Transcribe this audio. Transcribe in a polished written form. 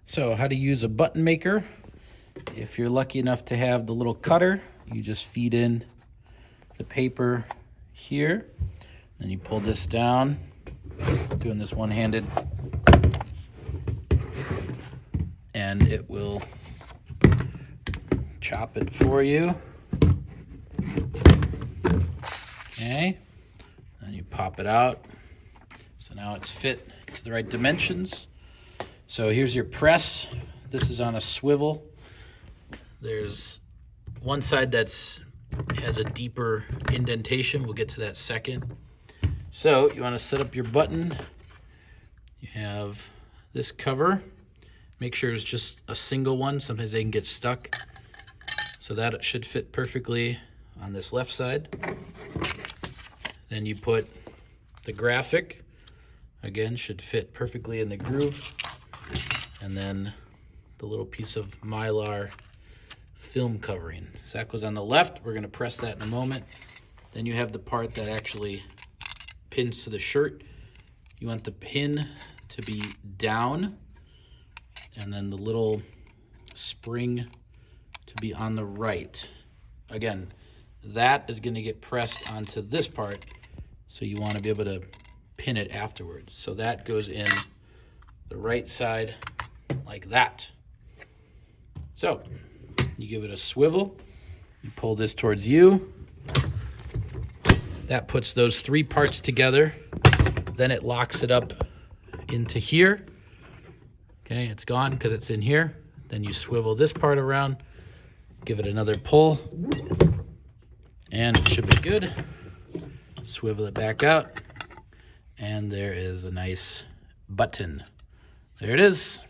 So how to use a button maker. If you're lucky enough to have the little cutter, you just feed in the paper here. Then you pull this down, doing this one-handed, and it will chop it for you. Okay, then you pop it out. So now it's fit to the right dimensions. So here's your press. This is on a swivel. There's one side has a deeper indentation. We'll get to that second. So you want to set up your button. You have this cover. Make sure it's just a single one. Sometimes they can get stuck. So that it should fit perfectly on this left side. Then you put the graphic. Again, should fit perfectly in the groove. And then the little piece of Mylar film covering. So that goes on the left. We're going to press that in a moment. Then you have the part that actually pins to the shirt. You want the pin to be down, and then the little spring to be on the right. Again, that is going to get pressed onto this part, so you want to be able to pin it afterwards. So that goes in the right side like that. So you give it a swivel, you pull this towards you. That puts those three parts together. Then it locks it up into here. Okay, it's gone because it's in here. Then you swivel this part around, give it another pull, and it should be good. Swivel it back out, and there is a nice button. There it is.